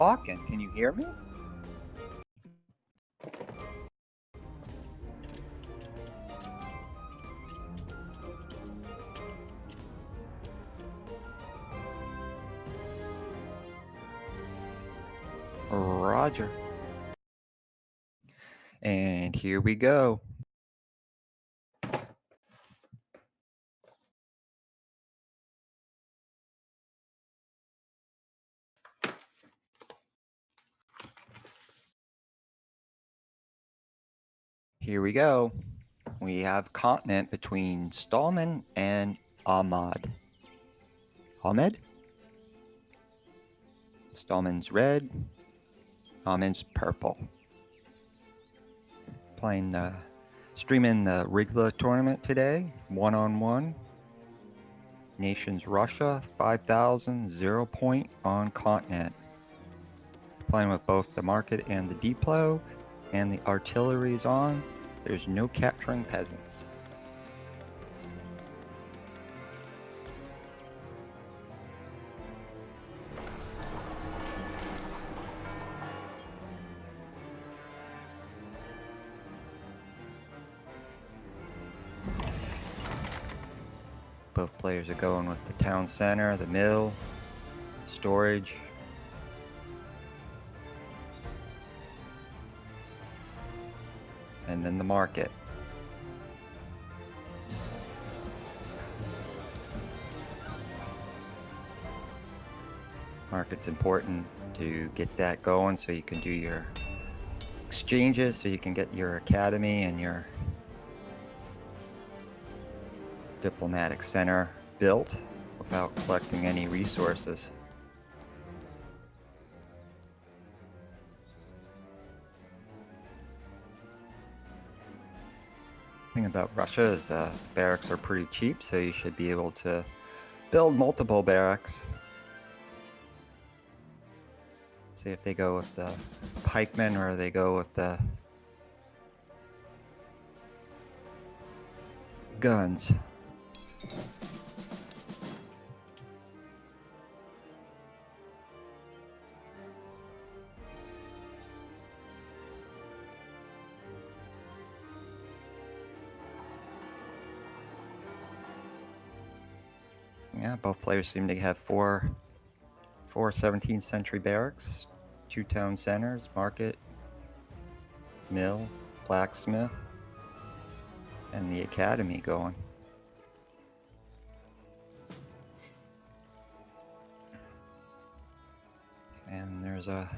talking. Can you hear me? Roger. And here we go. Here we go. We have continent between Stallman and Ahmad. Ahmed? Stallman's red. Ahmed's purple. Streaming the RLIGA tournament today, 1-on-1. Nations Russia, 5,000, 0 point on continent. Playing with both the market and the depot, and the artillery's on. There's no capturing peasants. Both players are going with the town center, the mill, storage. And then the market. Market's important to get that going so you can do your exchanges, so you can get your academy and your diplomatic center built without collecting any resources. The thing about Russia is the barracks are pretty cheap, so you should be able to build multiple barracks. See if they go with the pikemen or they go with the guns. Yeah, both players seem to have four 17th century barracks, 2 town centers, market, mill, blacksmith, and the academy going. And there's a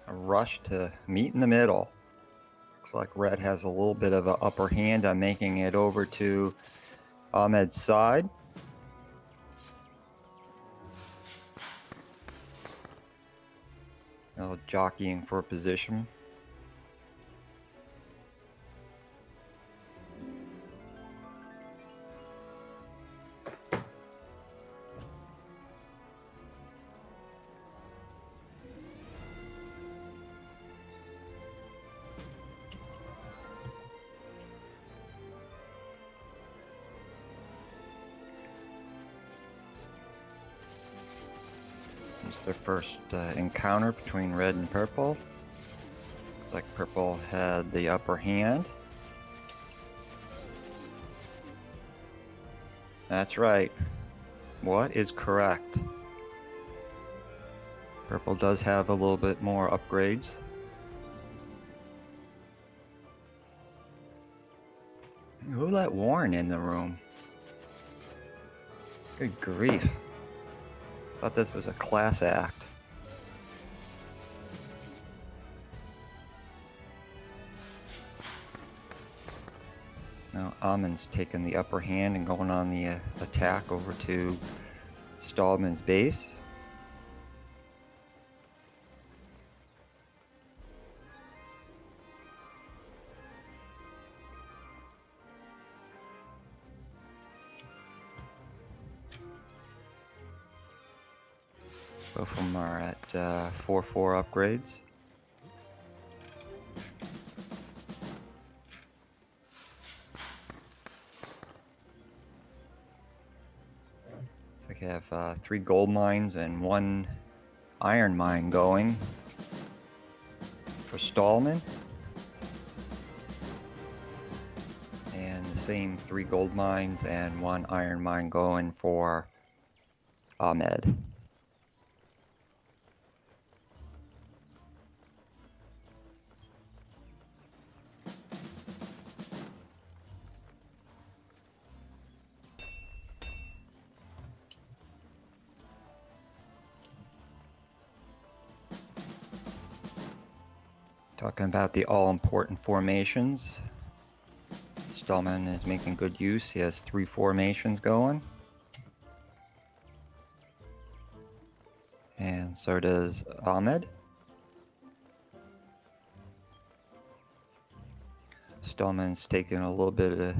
rush to meet in the middle. Looks like red has a little bit of an upper hand on making it over to Ahmed's side. A little jockeying for position. It's their first encounter between red and purple. Looks like purple had the upper hand. That's right. What is correct? Purple does have a little bit more upgrades. Who let Warren in the room? Good grief. Thought this was a class act. Now Amon's taking the upper hand and going on the attack over to Stallman's base. Both of them are at 4-4 upgrades. Looks like I have 3 gold mines and 1 iron mine going. for Stallman. And the same 3 gold mines and 1 iron mine going for Ahmed. Talking about the all-important formations. Stallman is making good use. He has 3 formations going. And so does Ahmed. Stallman's taking a little bit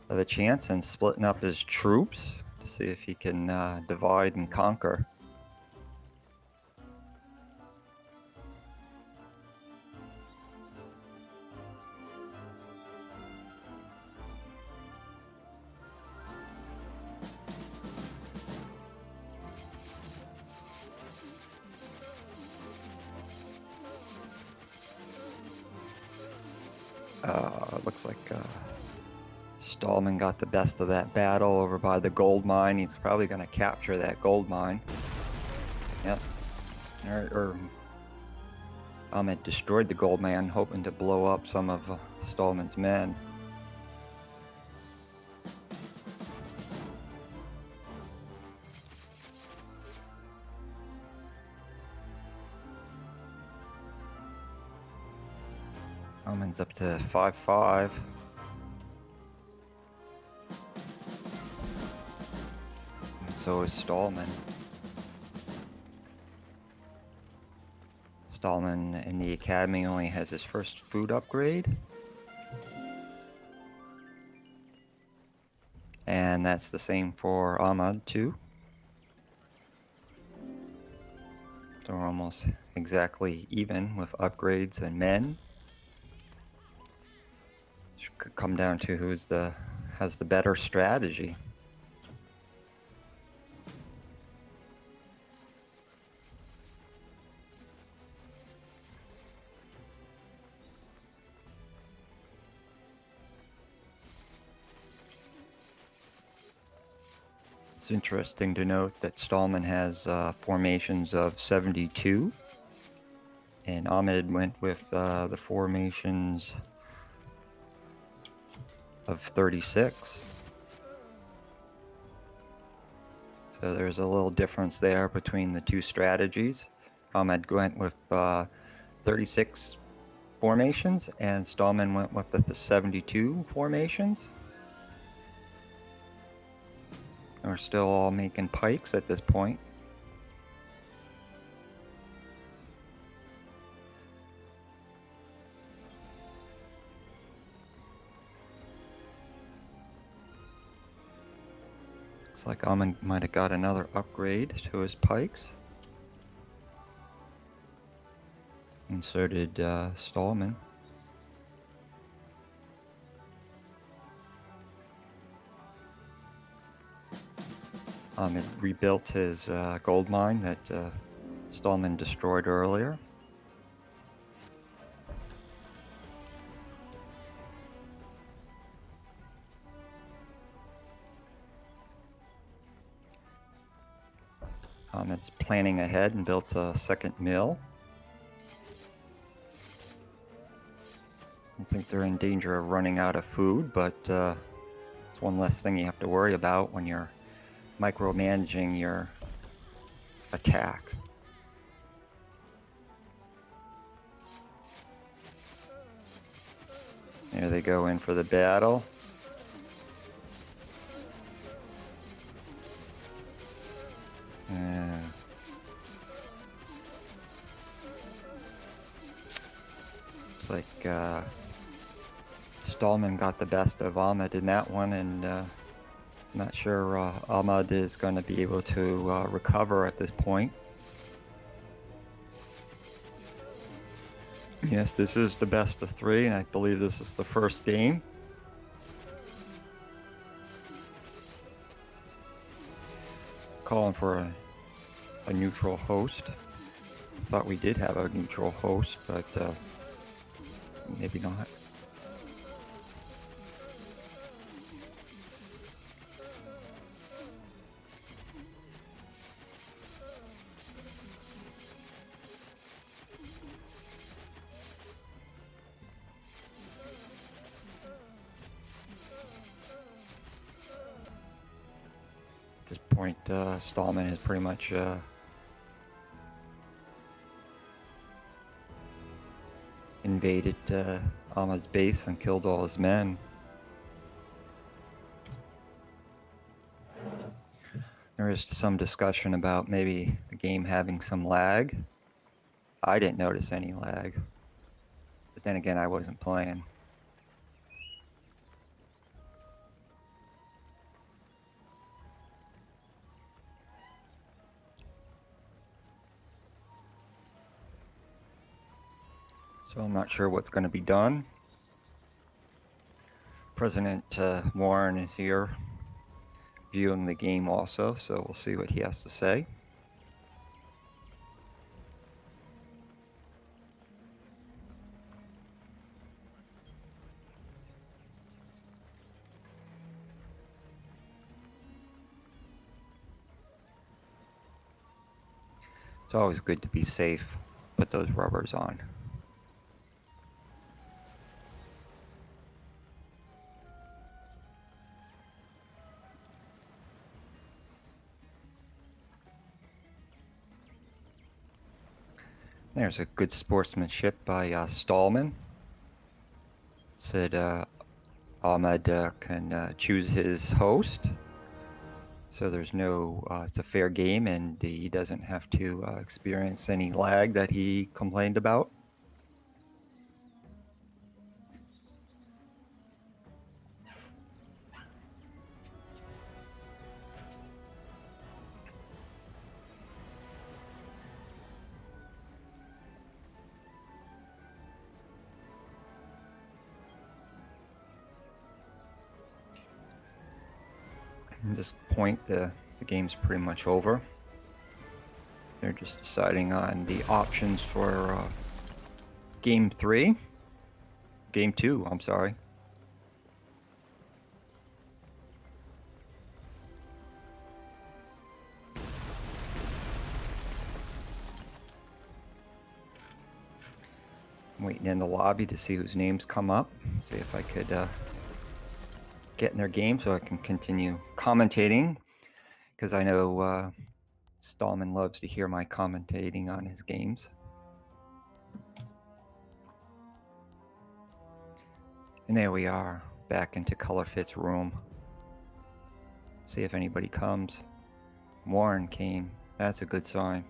of a chance and splitting up his troops to see if he can divide and conquer. Looks like Stallman got the best of that battle over by the gold mine. He's probably going to capture that gold mine. Yep. Ahmed destroyed the gold mine, hoping to blow up some of Stallman's men. Ahmed's up to 5-5. And so is Stallman. Stallman in the academy only has his first food upgrade. And that's the same for Ahmad too. So we're almost exactly even with upgrades and men. It could come down to has the better strategy. It's interesting to note that Stallman has formations of 72, and Ahmed went with the formations of 36. So there's a little difference there between the 2 strategies. Ahmed went with 36 formations, and Stallman went with the 72 formations. We're still all making pikes at this point. Looks like Ahmed might have got another upgrade to his pikes. And so did Stallman. Ahmed rebuilt his gold mine that Stallman destroyed earlier. Ahmed's planning ahead and built a second mill. I think they're in danger of running out of food, but it's one less thing you have to worry about when you're micromanaging your attack. There they go in for the battle. Looks like Stallman got the best of Ahmed in that one, and not sure Ahmed is going to be able to recover at this point. Yes, this is the best of 3, and I believe this is the first game. Calling for a neutral host. Thought we did have a neutral host, but maybe not. At this point, Stallman has pretty much invaded Ahmad's base and killed all his men. There is some discussion about maybe the game having some lag. I didn't notice any lag, but then again, I wasn't playing. So I'm not sure what's going to be done. President Warren is here viewing the game also, so we'll see what he has to say. It's always good to be safe. Put those rubbers on. There's a good sportsmanship by Stallman. Said Ahmad can choose his host. So there's no, it's a fair game and he doesn't have to experience any lag that he complained about. At this point, the game's pretty much over. They're just deciding on the options for game 3. Game 2, I'm sorry. I'm waiting in the lobby to see whose names come up. See if I could get in their game so I can continue commentating. Because I know Stallman loves to hear my commentating on his games. And there we are, back into Colorfit's room. See if anybody comes. Warren came. That's a good sign.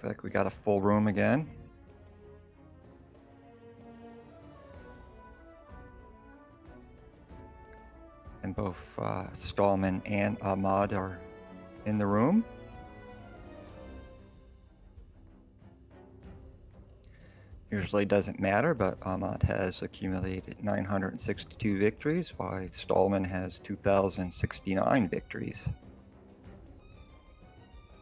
Looks like we got a full room again. And both Stallman and Ahmad are in the room. Usually doesn't matter, but Ahmad has accumulated 962 victories, while Stallman has 2,069 victories.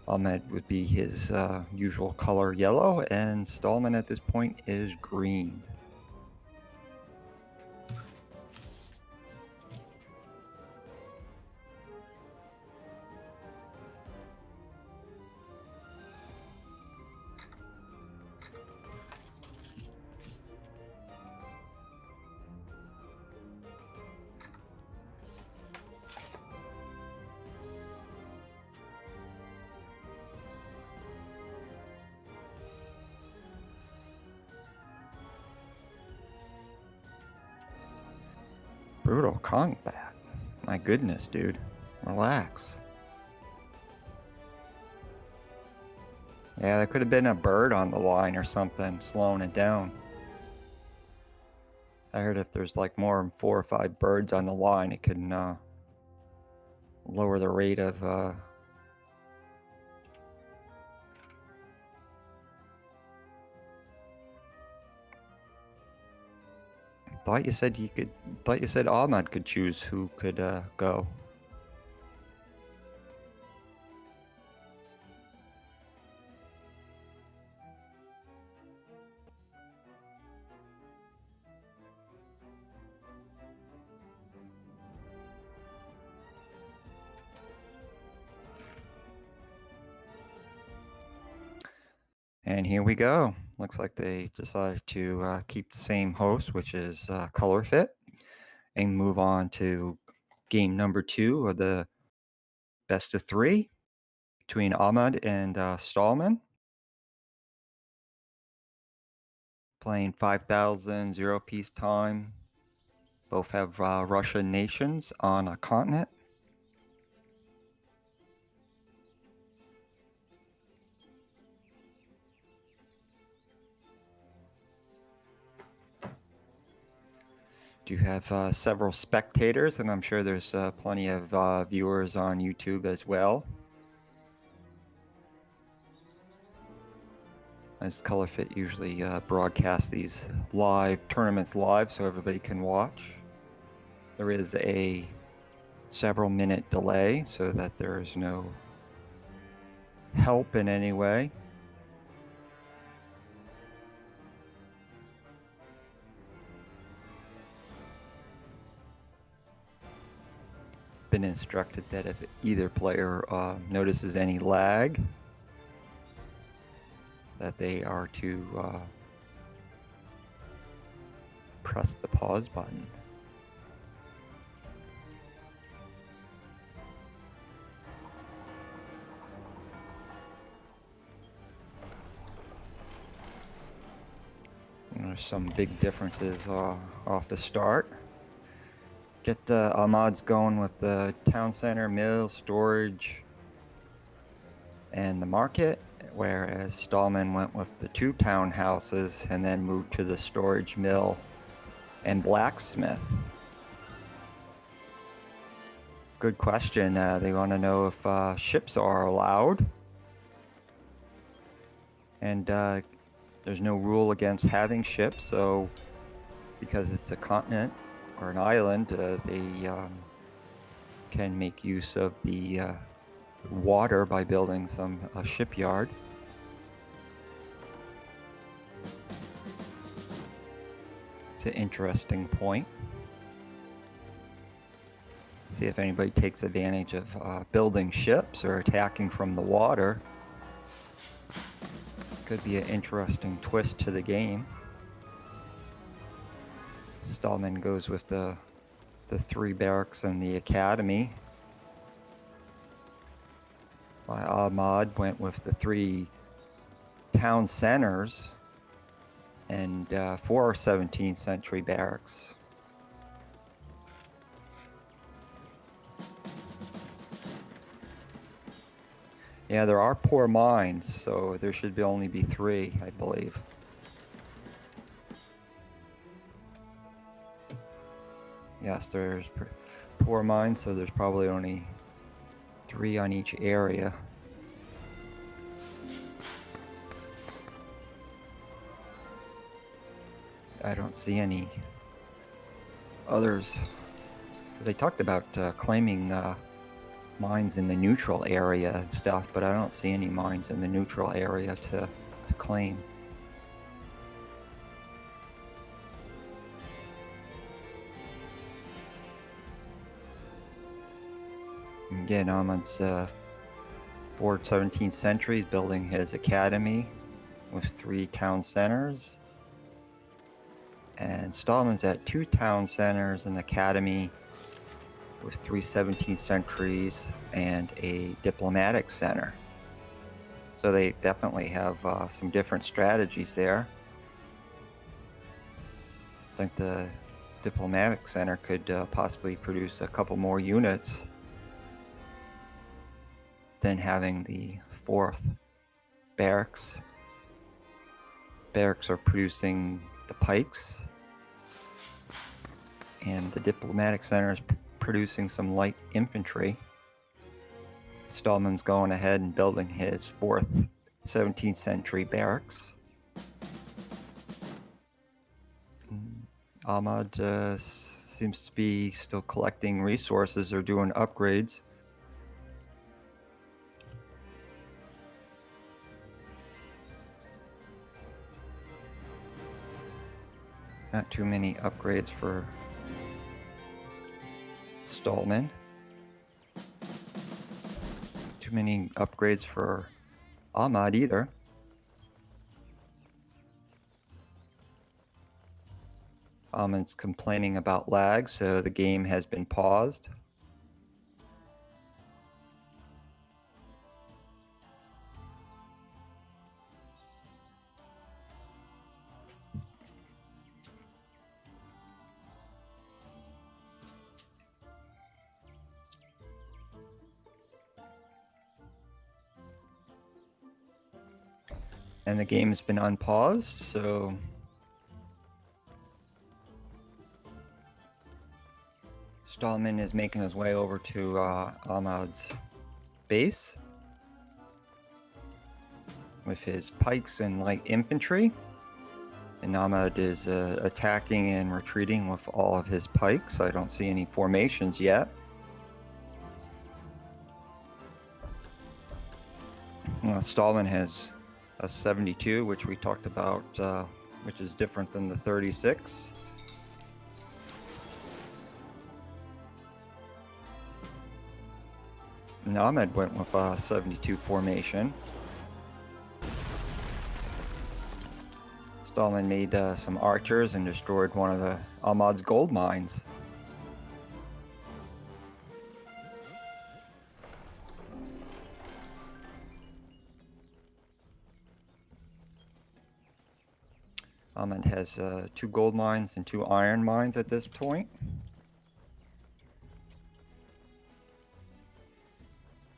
Ahmad would be his usual color yellow, and Stallman at this point is green. Brutal combat. My goodness, dude. Relax. Yeah, there could have been a bird on the line or something slowing it down. I heard if there's like more than 4 or 5 birds on the line, it can lower the rate of Thought you said you could. Thought you said Ahmad could choose who could go. And here we go. Looks like they decided to keep the same host, which is Color Fit, and move on to game number 2 of the best of 3 between Ahmad and Stallman. Playing 5,000, 0 piece time. Both have Russian nations on a continent. Do have several spectators, and I'm sure there's plenty of viewers on YouTube as well. As ColorFit usually broadcasts these tournaments live so everybody can watch. There is a several minute delay so that there is no help in any way. Been instructed that if either player notices any lag, that they are to press the pause button. And there's some big differences off the start. Get Ahmad's going with the town center, mill, storage, and the market, whereas Stallman went with the 2 townhouses and then moved to the storage, mill, and blacksmith. Good question. They want to know if ships are allowed. And there's no rule against having ships, so because it's a continent or an island, they can make use of the water by building a shipyard. It's an interesting point. See if anybody takes advantage of building ships or attacking from the water. Could be an interesting twist to the game. Stallman goes with the 3 barracks and the academy. Ahmad went with the 3 town centers and 4 17th century barracks. Yeah, there are poor mines, so there should only be 3, I believe. Yes, there's poor mines, so there's probably only 3 on each area. I don't see any others. They talked about claiming mines in the neutral area and stuff, but I don't see any mines in the neutral area to claim. Again, Ahmad's 4th 17th century, building his academy with 3 town centers. And Stallman's at 2 town centers, an academy with 3 17th centuries and a diplomatic center. So they definitely have some different strategies there. I think the diplomatic center could possibly produce a couple more units than having the 4th barracks. Barracks are producing the pikes, and the diplomatic center is producing some light infantry. Stallman's going ahead and building his 4th 17th century barracks. Ahmad seems to be still collecting resources or doing upgrades. Not too many upgrades for Stallman. Too many upgrades for Ahmad either. Ahmad's complaining about lag, so the game has been paused. And the game has been unpaused, so Stallman is making his way over to Ahmad's base with his pikes and light infantry. And Ahmad is attacking and retreating with all of his pikes. I don't see any formations yet. Stallman has a 72, which we talked about, which is different than the 36. And Ahmed went with a 72 formation. Stallman made some archers and destroyed one of the Ahmad's gold mines. Ahmed has 2 gold mines and 2 iron mines at this point.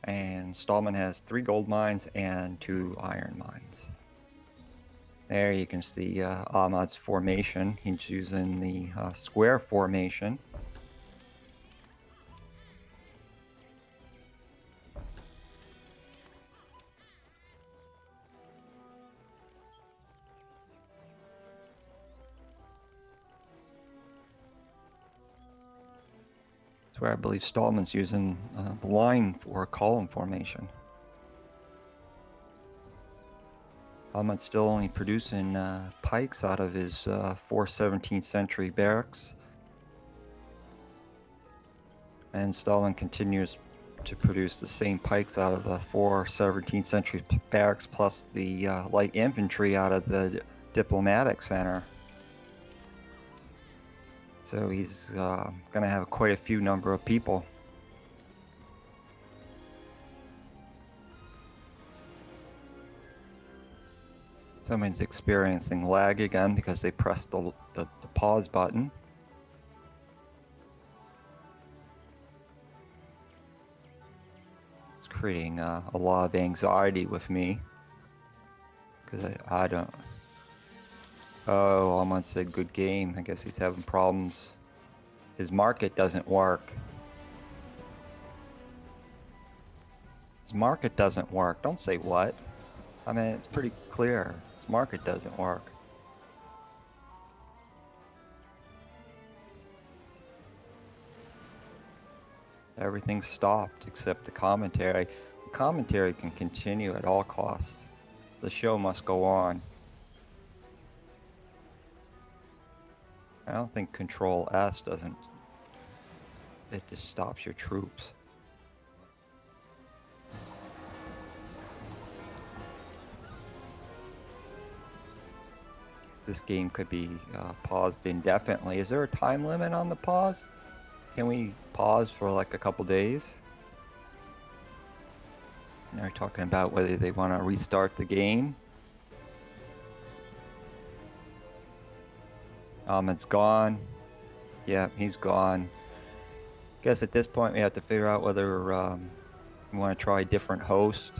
And Stallman has 3 gold mines and 2 iron mines. There you can see Ahmad's formation. He's using the square formation. That's where I believe Stallman's using the line for column formation. Ahmad's still only producing pikes out of his 4 17th century barracks. And Stallman continues to produce the same pikes out of the 4 17th century barracks, plus the light infantry out of the diplomatic center. So he's going to have quite a few number of people. Someone's experiencing lag again because they pressed the pause button. It's creating a lot of anxiety with me because I don't. Oh, Almond said good game. I guess he's having problems. His market doesn't work. His market doesn't work. Don't say what. I mean, it's pretty clear. His market doesn't work. Everything's stopped except the commentary. The commentary can continue at all costs. The show must go on. I don't think Control S doesn't. It just stops your troops. This game could be paused indefinitely. Is there a time limit on the pause? Can we pause for like a couple days? They're talking about whether they want to restart the game. Ahmed's gone. Yeah, he's gone. Guess at this point we have to figure out whether we want to try a different host.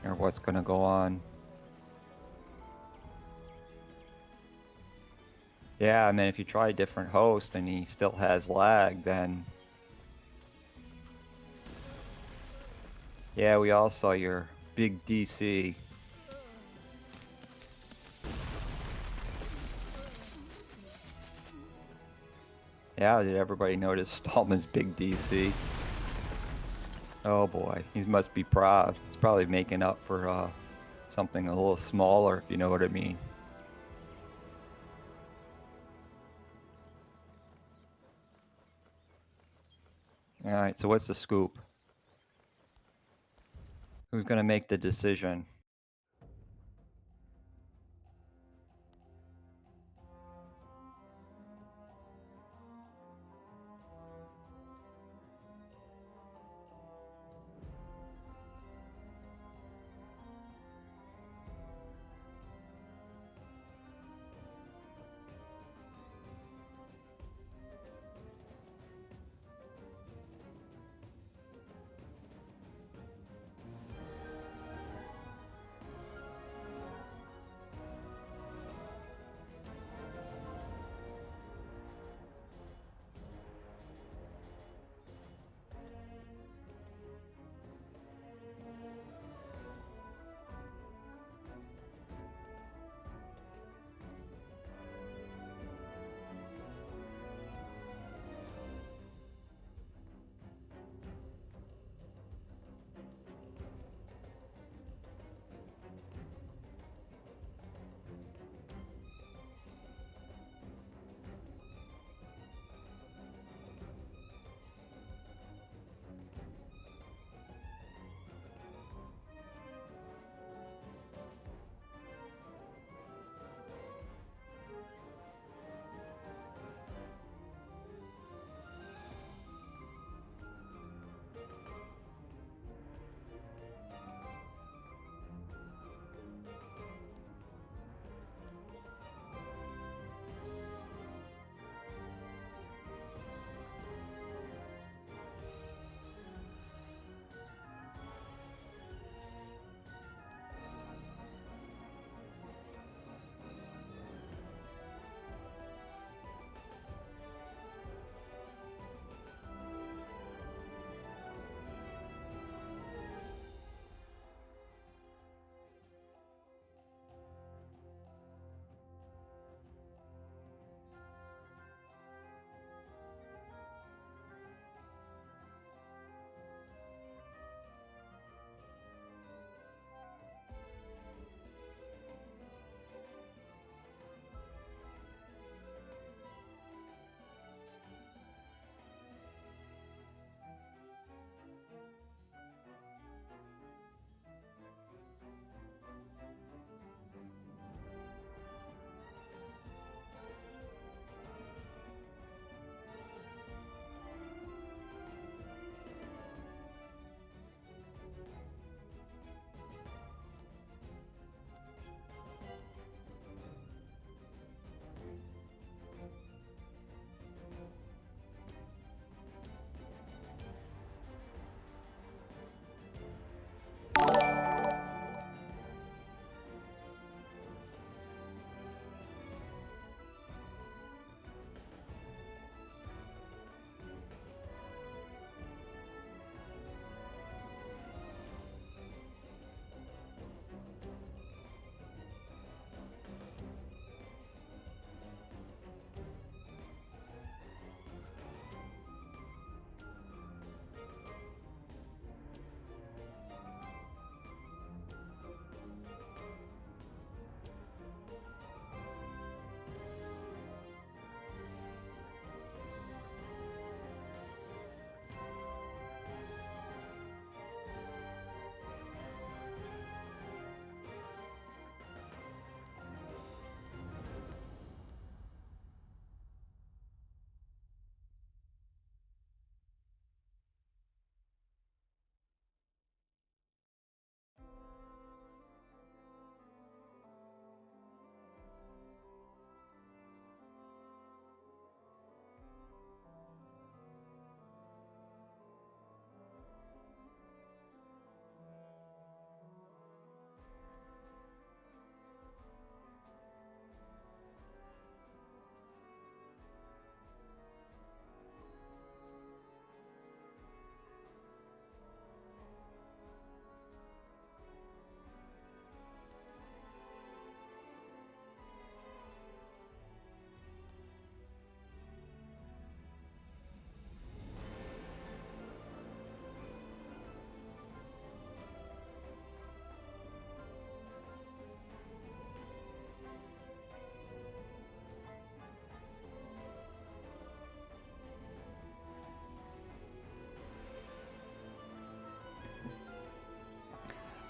Or what's going to go on. Yeah, I mean, if you try a different host and he still has lag, then Yeah, we all saw your big DC. Yeah, did everybody notice Stallman's big DC? Oh boy, he must be proud. He's probably making up for something a little smaller, if you know what I mean. All right, so what's the scoop? Who's going to make the decision?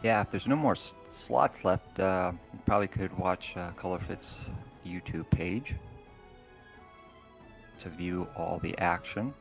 Yeah, if there's no more slots left, you probably could watch Colorfit's YouTube page to view all the action.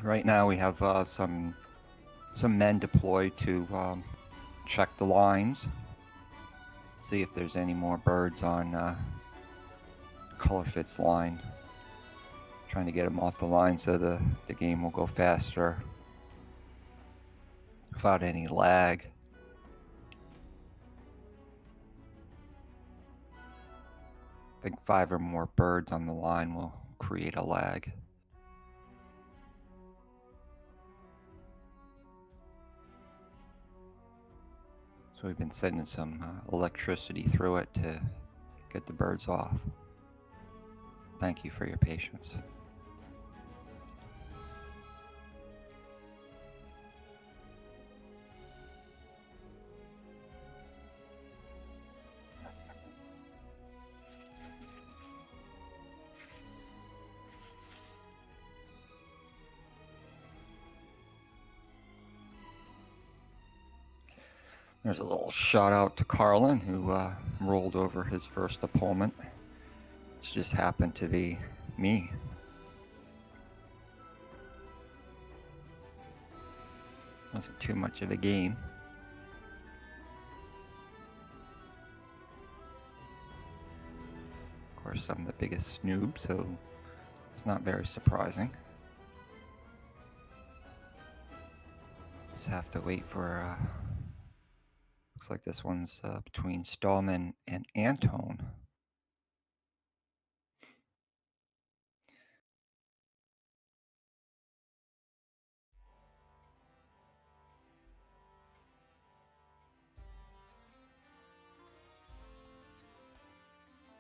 Right now we have some men deployed to check the lines, see if there's any more birds on Colorfit's line. Trying to get them off the line so the game will go faster without any lag. I think 5 or more birds on the line will create a lag. So we've been sending some electricity through it to get the birds off. Thank you for your patience. There's a little shout out to Carlin, who rolled over his first opponent. It just happened to be me. Wasn't too much of a game. Of course, I'm the biggest noob, so it's not very surprising. Just have to wait for looks like this one's between Stallman and Antone.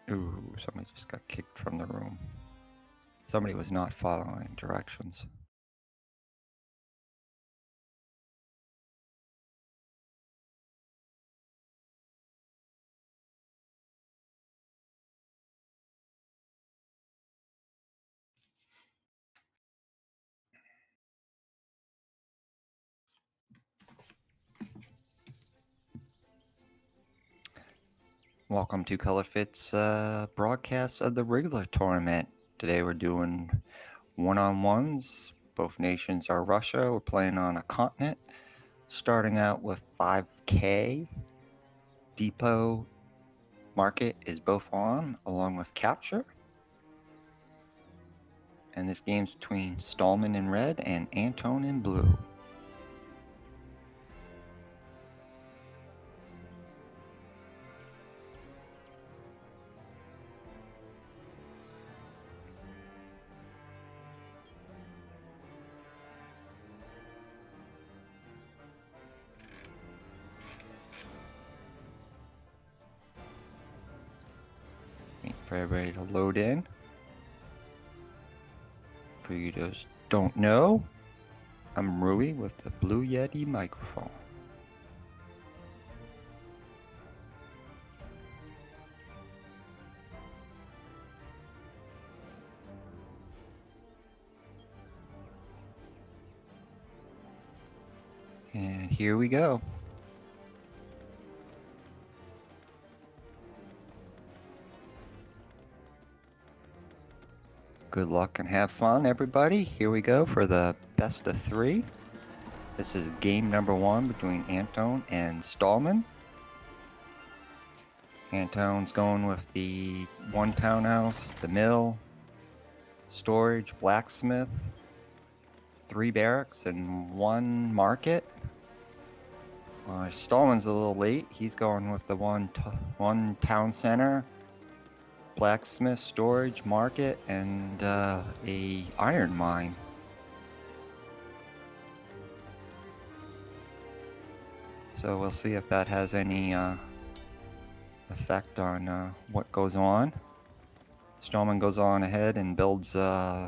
Ooh, somebody just got kicked from the room. Somebody was not following directions. Welcome to Colorfit's broadcast of the regular tournament. Today we're doing one-on-ones. Both nations are Russia. We're playing on a continent. Starting out with 5K. Depot Market is both on, along with Capture. And this game's between Stallman in red and Antone in blue. Wait for everybody to load in. For you those don't know, I'm Rui with the Blue Yeti microphone. And here we go. Good luck and have fun, everybody. Here we go for the best of 3. This is game number 1 between Antone and Stallman. Antone's going with the 1 townhouse, the mill, storage, blacksmith, 3 barracks, and 1 market. Stallman's a little late. He's going with the one town center, blacksmith, storage, market, and a iron mine. So we'll see if that has any effect on what goes on. Stallman goes on ahead and builds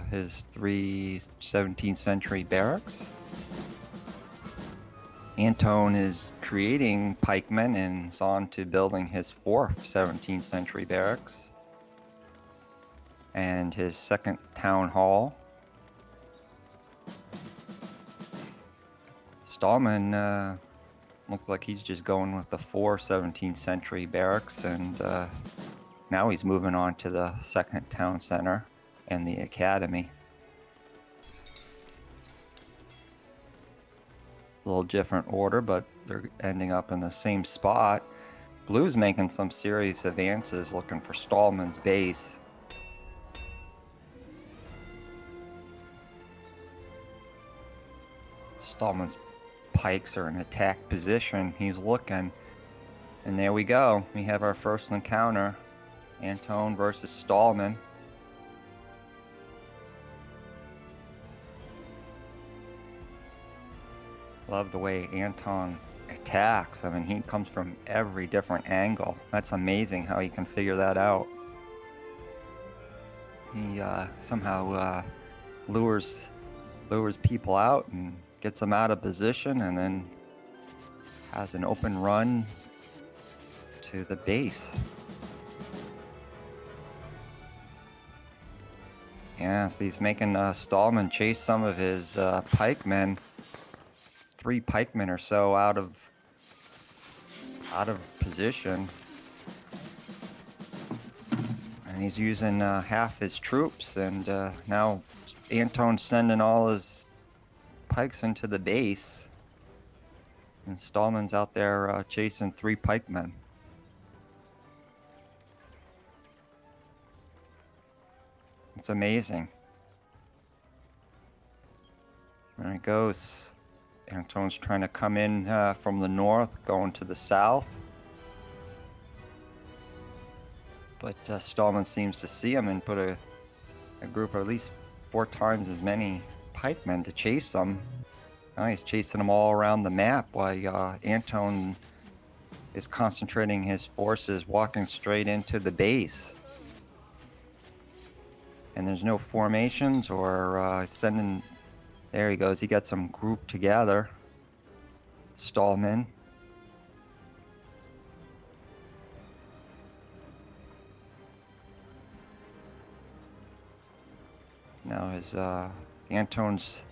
his 3 17th century barracks. Anton is creating pikemen and is on to building his 4th 17th century barracks and his 2nd town hall. Stallman looks like he's just going with the 4 17th century barracks, and now he's moving on to the 2nd town center and the academy. A little different order, but they're ending up in the same spot. Blue's making some serious advances looking for Stallman's base. Stallman's pikes are in attack position. He's looking, and there we go. We have our first encounter. Anton versus Stallman. Love the way Anton attacks. I mean, he comes from every different angle. That's amazing how he can figure that out. He somehow lures people out and gets them out of position, and then has an open run to the base. Yeah, so he's making Stallman chase some of his pikemen. 3 pikemen or so out of position, and he's using half his troops, and now Anton's sending all his pikes into the base, and Stallman's out there chasing 3 pikemen. It's amazing. There he goes. Anton's trying to come in from the north, going to the south. But Stallman seems to see him and put a group of at least 4 times as many pikemen to chase them. Now he's chasing them all around the map while Anton is concentrating his forces, walking straight into the base. And there's no formations or sending... There he goes. He got some grouped together. Stallman. Now his Anton's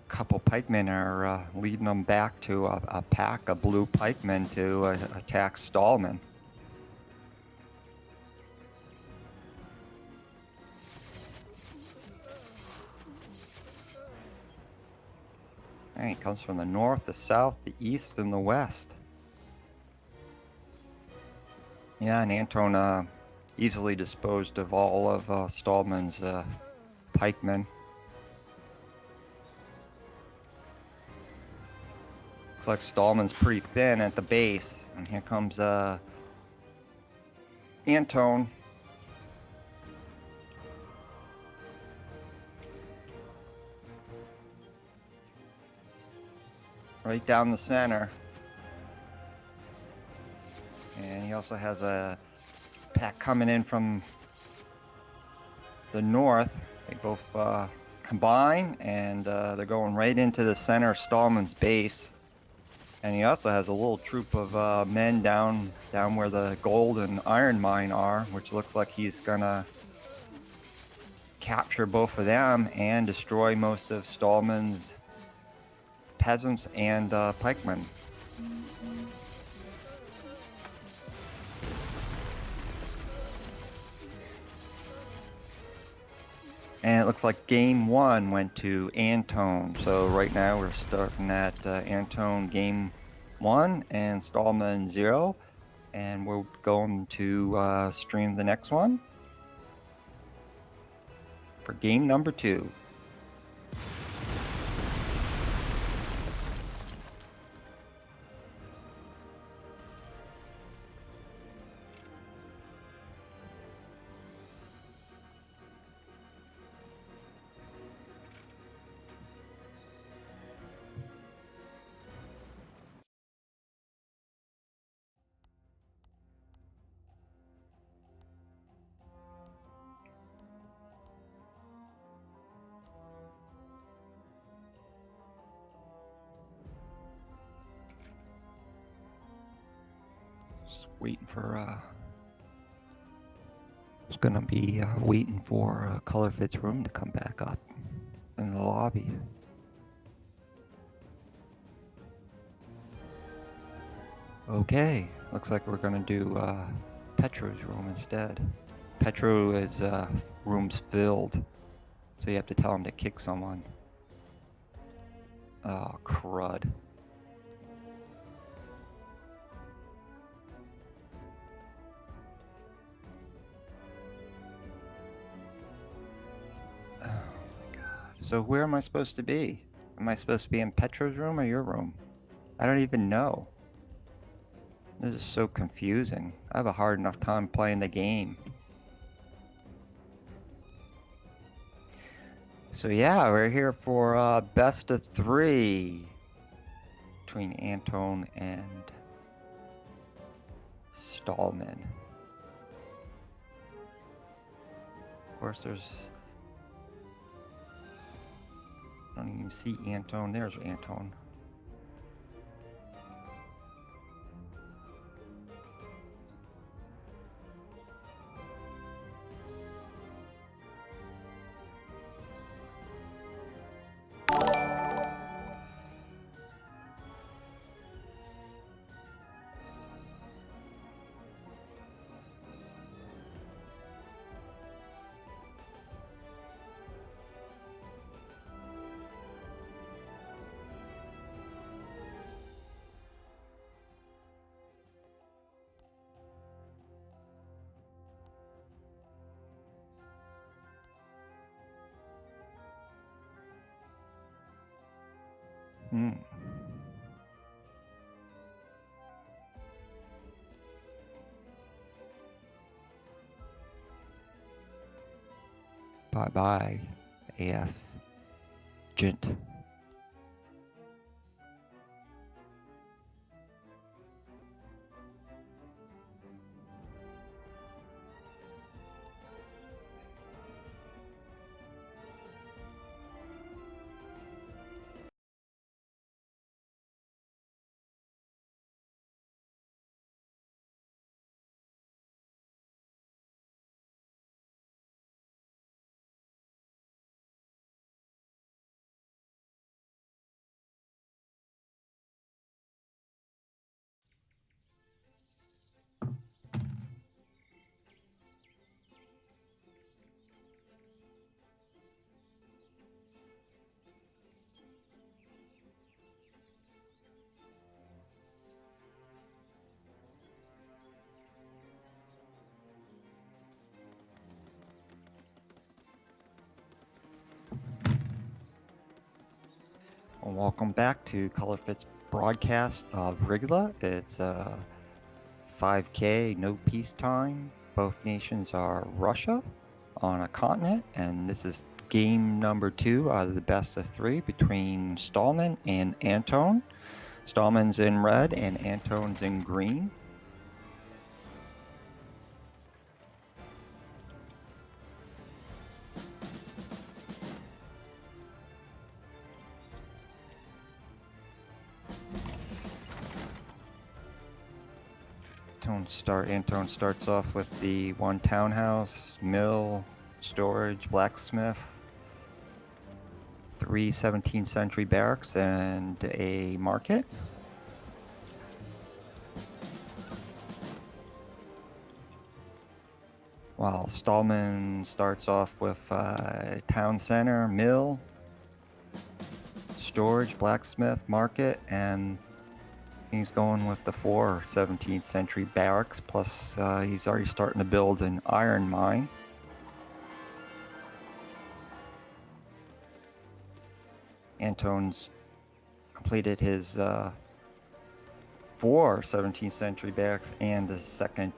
couple pikemen are leading them back to a pack of blue pikemen to attack Stallman. And he comes from the north, the south, the east, and the west. Yeah, and Anton easily disposed of all of Stallman's pikemen. Looks like Stallman's pretty thin at the base. And here comes Anton. Right down the center. And he also has a pack coming in from the north. They both combine, and they're going right into the center of Stallman's base. And he also has a little troop of men down where the gold and iron mine are, which looks like he's gonna capture both of them and destroy most of Stallman's peasants and pikemen. And it looks like game 1 went to Anton. So right now we're starting at Anton game 1 and Stallman 0. And we're going to stream the next one for game number 2. Waiting for, was gonna be waiting for Colorfit's room to come back up in the lobby. Okay, looks like we're gonna do Petro's room instead. Petro is room's filled, so you have to tell him to kick someone. Oh, crud. Oh my god. So where am I supposed to be? Am I supposed to be in Petro's room or your room? I don't even know. This is so confusing. I have a hard enough time playing the game. So yeah, we're here for best of 3 between Anton and Stallman. Of course, I don't even see Anton. There's Anton. Bye-bye, AF Gent. Welcome back to Colorfit's broadcast of RLIGA. It's 5K, no peacetime. Both nations are Russia on a continent, and this is game number 2 out of the best of 3 between Stallman and Anton. Stallman's in red and Anton's in green. Anton starts off with the one townhouse, mill, storage, blacksmith, 3 17th century barracks, and a market. While Stallman starts off with town center, mill, storage, blacksmith, market, and he's going with the 4 17th century barracks, plus he's already starting to build an iron mine. Anton's completed his 4 17th century barracks and a second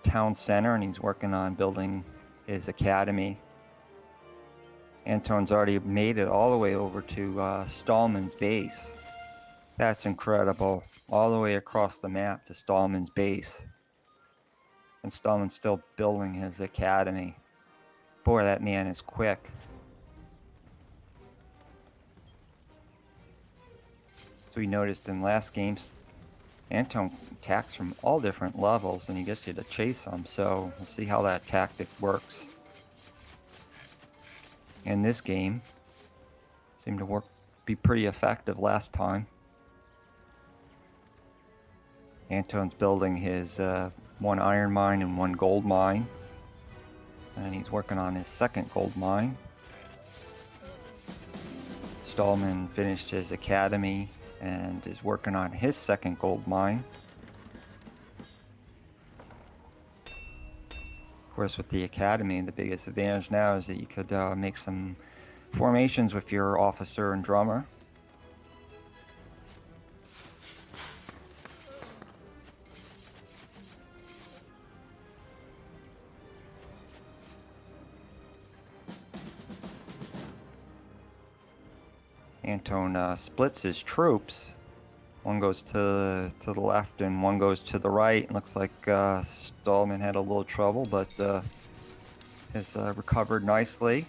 town center, and he's working on building his academy. Anton's already made it all the way over to Stallman's base. That's incredible. All the way across the map to Stallman's base. And Stallman's still building his academy. Boy, that man is quick. So we noticed in last games, Anton attacks from all different levels and he gets you to chase him, so we'll see how that tactic works. In this game, seemed to be pretty effective last time. Anton's building his one iron mine and one gold mine, and he's working on his second gold mine. Stallman finished his academy and is working on his second gold mine. Of course, with the academy, the biggest advantage now is that you could make some formations with your officer and drummer. Anton splits his troops. One goes to the left and one goes to the right. It looks like Stallman had a little trouble, but has recovered nicely.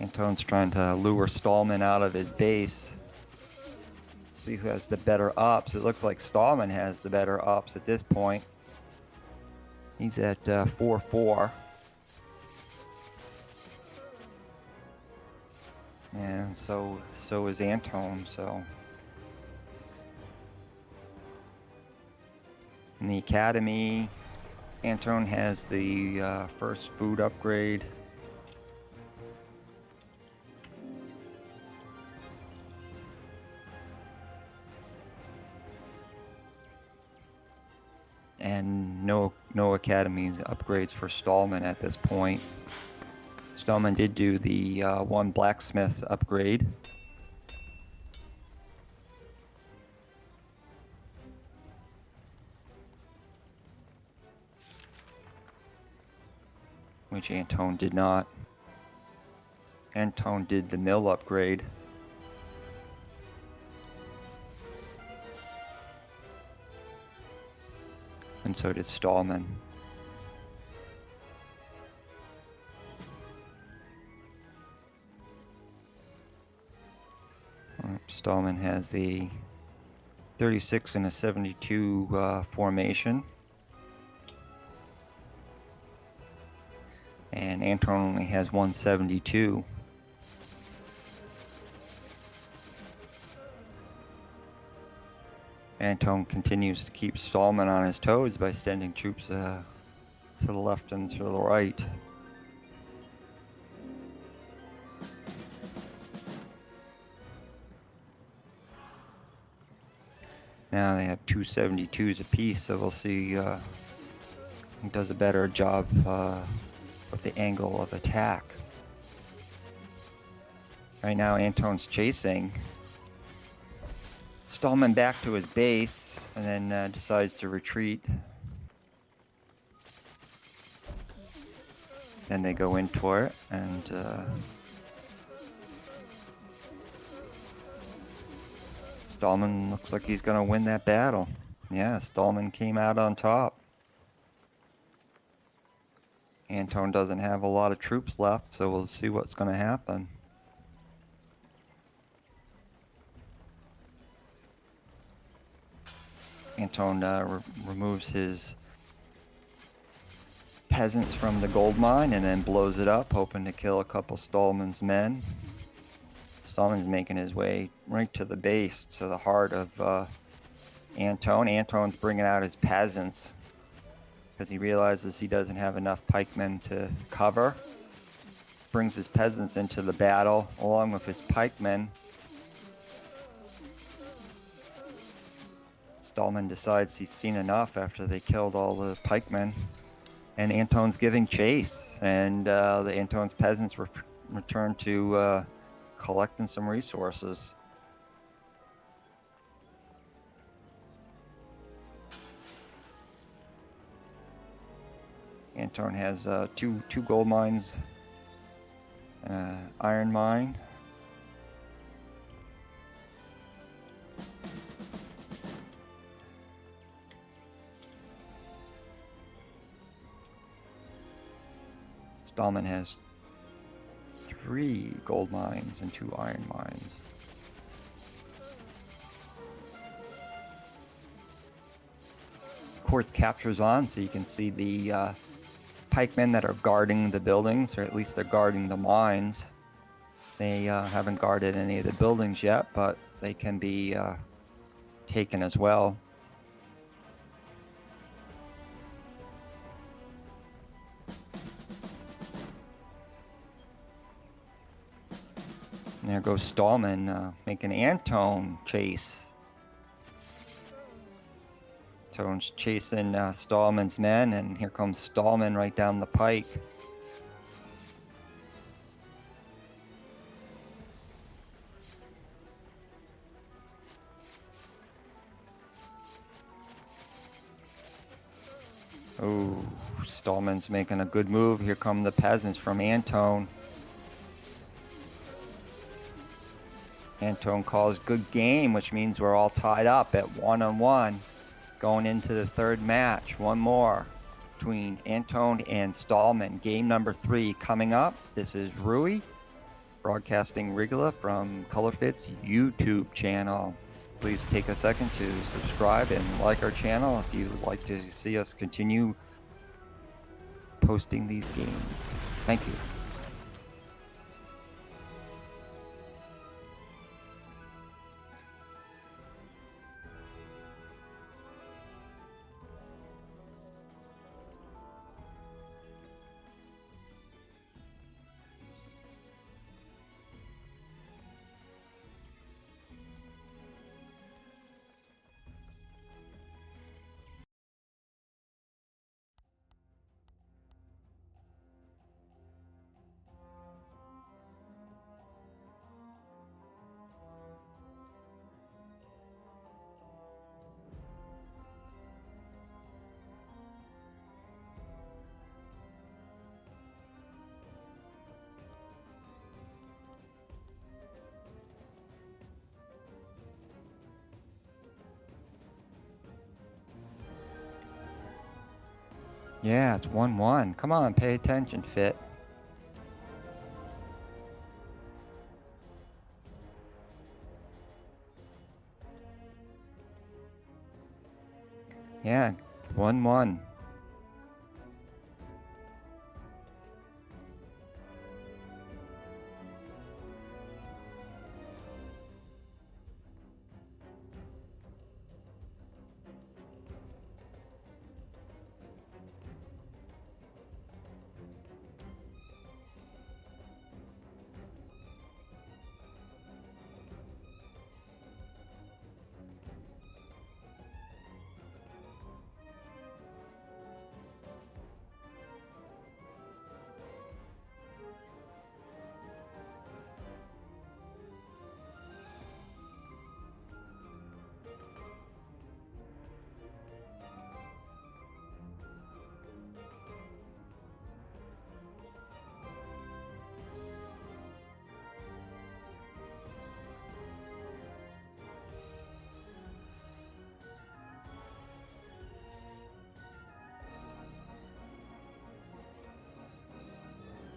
Anton's trying to lure Stallman out of his base. See who has the better ups. It looks like Stallman has the better ups at this point. He's at 4-4. And so is Anton. So in the academy, Anton has the first food upgrade. And no academies upgrades for Stallman at this point. Stallman did do the one blacksmith upgrade. Which Anton did not. Anton did the mill upgrade. And so did Stallman. Stallman has the 36 and a 72 formation. And Anton only has 172. Anton continues to keep Stallman on his toes by sending troops to the left and to the right. Now they have 272s apiece, so we'll see who does a better job with the angle of attack. Right now Anton's chasing Stallman back to his base and then decides to retreat. Then they go in for it, and Stallman looks like he's going to win that battle. Yeah, Stallman came out on top. Anton doesn't have a lot of troops left, so we'll see what's going to happen. Anton removes his peasants from the gold mine and then blows it up, hoping to kill a couple Stallman's men. Stallman's making his way right to the base, to the heart of Anton. Anton's bringing out his peasants because he realizes he doesn't have enough pikemen to cover. Brings his peasants into the battle along with his pikemen. Stallman decides he's seen enough after they killed all the pikemen. And Anton's giving chase, and the Anton's peasants return to collecting some resources. Anton has two gold mines, iron mine. Stallman has 3 gold mines and 2 iron mines. Of course, capture's on, so you can see the pikemen that are guarding the buildings, or at least they're guarding the mines. They haven't guarded any of the buildings yet, but they can be taken as well. And there goes Stallman making Antone chase. Antone's chasing Stallman's men, and here comes Stallman right down the pike. Oh, Stallman's making a good move. Here come the peasants from Antone. Antone calls good game, which means we're all tied up at 1-on-1. Going into the third match. One more between Antone and Stallman. Game number 3 coming up. This is Rui, broadcasting RLIGA from ColorFit's YouTube channel. Please take a second to subscribe and like our channel if you would like to see us continue posting these games. Thank you. Yeah, it's 1-1. Come on, pay attention, Fit. Yeah, 1-1.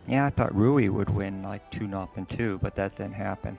Yeah, I thought Rui would win like 2-2, but that didn't happen.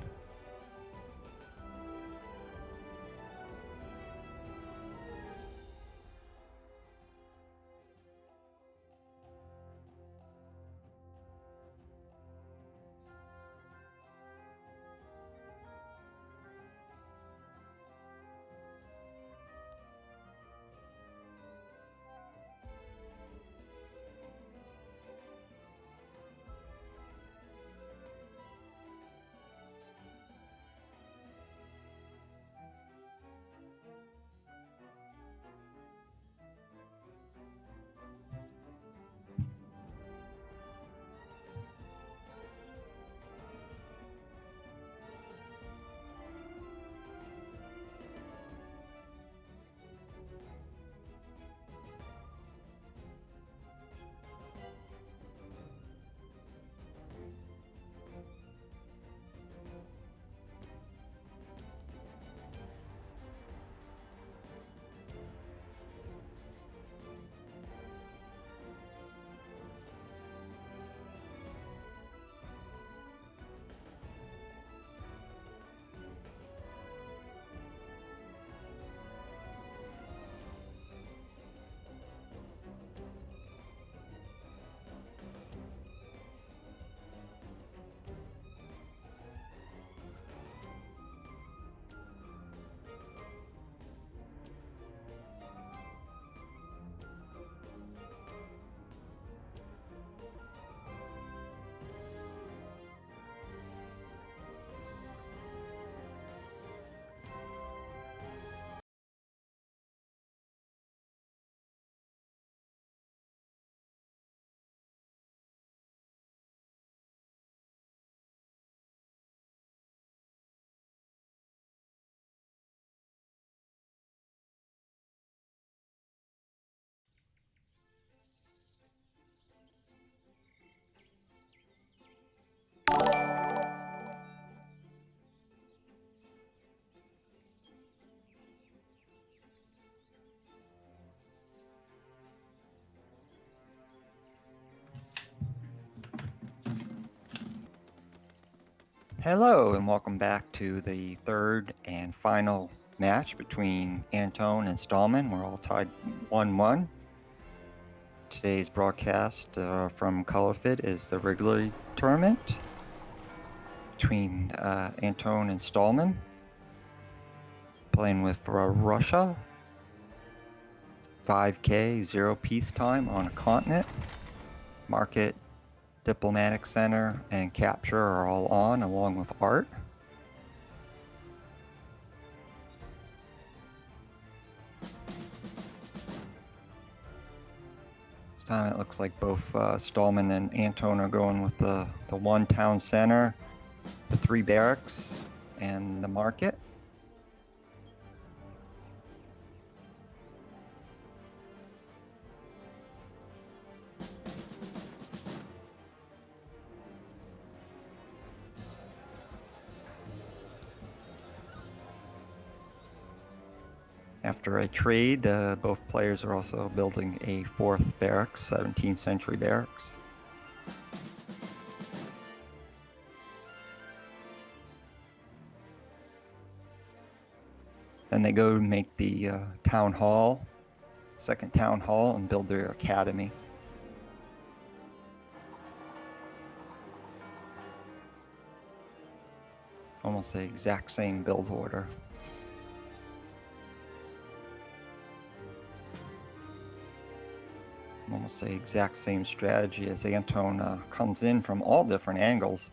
Hello and welcome back to the third and final match between Antone and Stallman. We're all tied 1-1. Today's broadcast from Colorfit is the Wrigley tournament between Antone and Stallman. Playing with Russia. 5K, 0 peacetime on a continent. Market, Diplomatic Center, and Capture are all on, along with Art. This time it looks like both Stallman and Antone are going with the one town center, the 3 barracks, and the market. After a trade, both players are also building a 4th barracks, 17th century barracks. Then they go to make the town hall, 2nd town hall, and build their academy. Almost the exact same build order. Almost the exact same strategy as Antone comes in from all different angles.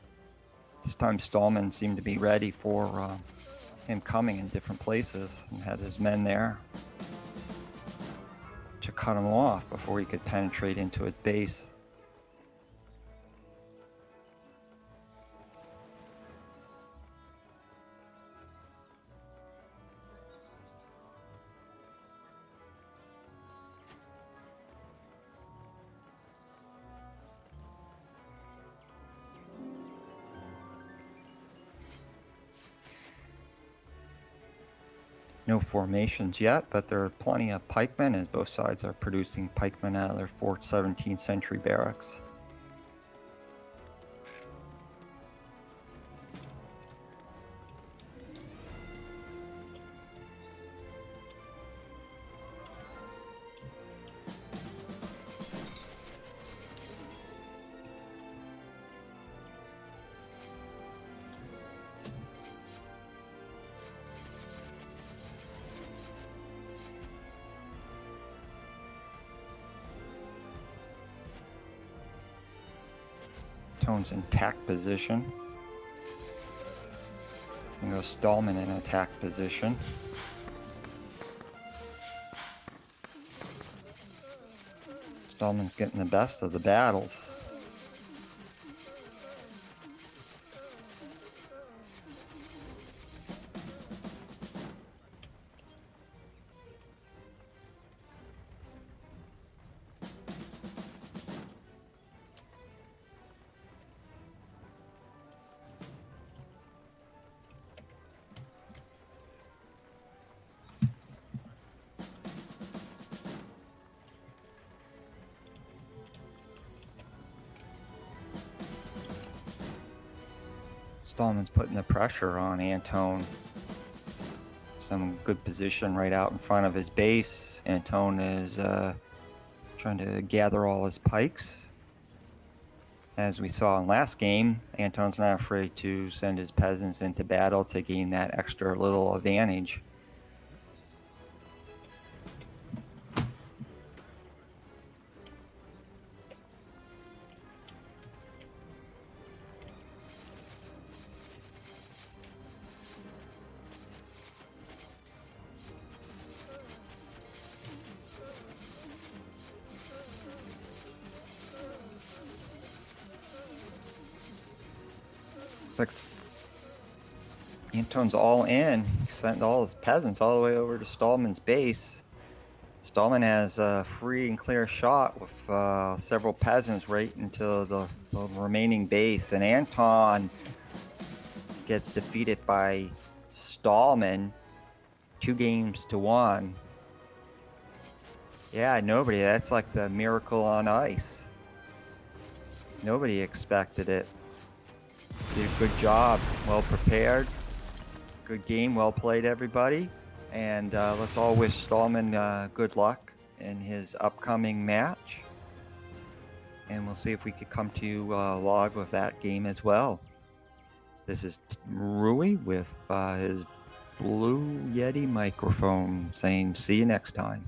This time Stallman seemed to be ready for him coming in different places and had his men there to cut him off before he could penetrate into his base. No formations yet, but there are plenty of pikemen as both sides are producing pikemen out of their 4th 17th century barracks. Tone's in attack position. And goes Stallman in attack position. Stallman's getting the best of the battles. Stallman's putting the pressure on Antone. Some good position right out in front of his base. Antone is trying to gather all his pikes. As we saw in last game, Antone's not afraid to send his peasants into battle to gain that extra little advantage. Looks like Antone's all in. He sent all his peasants all the way over to Stallman's base. Stallman has a free and clear shot with several peasants right into the remaining base, and Antone gets defeated by Stallman 2-1. Yeah, nobody. That's like the miracle on ice. Nobody expected it. Did a good job. Well prepared. Good game. Well played, everybody. And let's all wish Stallman good luck in his upcoming match. And we'll see if we could come to you live with that game as well. This is Rui with his Blue Yeti microphone saying see you next time.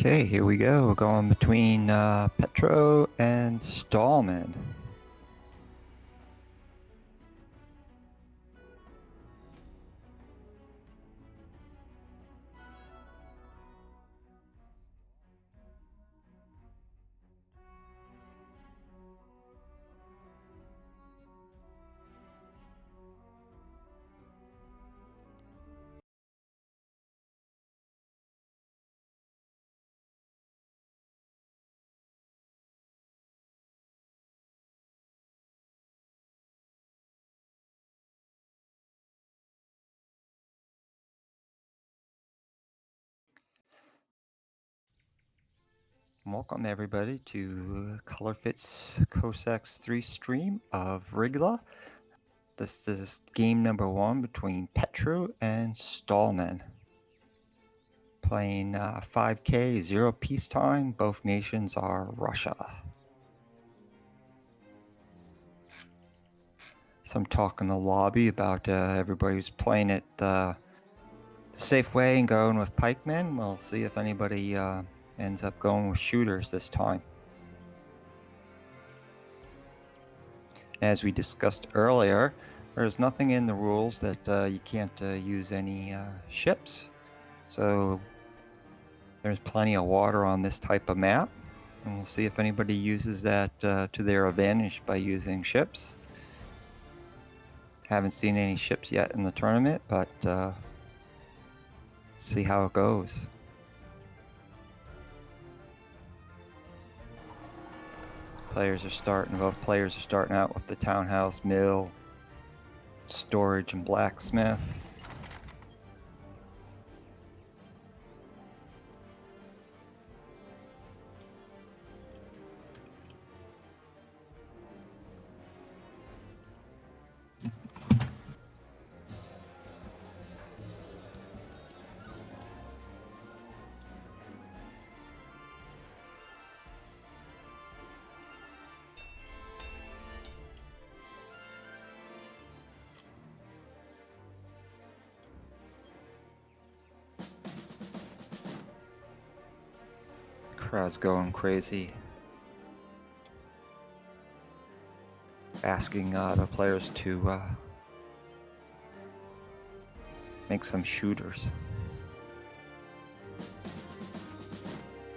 Okay, here we go. We're going between Petro and Stallman. Welcome everybody to ColorFit's Cossacks 3 stream of RLIGA. This is game number 1 between Petro and Stallman. Playing 5K, 0 peacetime. Both nations are Russia. Some talk in the lobby about everybody who's playing it the safe way and going with pikemen. We'll see if anybody ends up going with shooters this time. As we discussed earlier, there's nothing in the rules that you can't use any ships. So there's plenty of water on this type of map. And we'll see if anybody uses that to their advantage by using ships. Haven't seen any ships yet in the tournament, but see how it goes. Both players are starting out with the townhouse, mill, storage, and blacksmith. Crowd's going crazy, asking the players to make some shooters.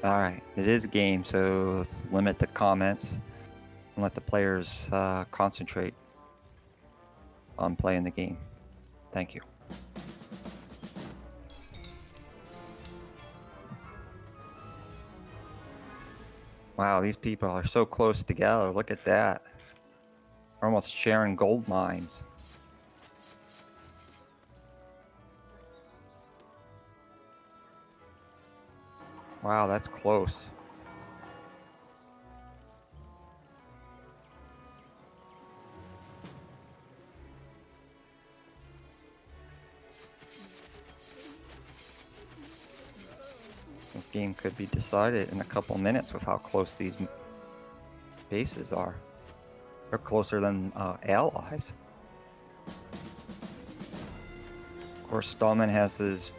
Alright, it is a game, so let's limit the comments and let the players concentrate on playing the game. Thank you. Wow, these people are so close together. Look at that. They're almost sharing gold mines. Wow, that's close. This game could be decided in a couple minutes with how close these bases are. They're closer than allies. Of course, Stallman has his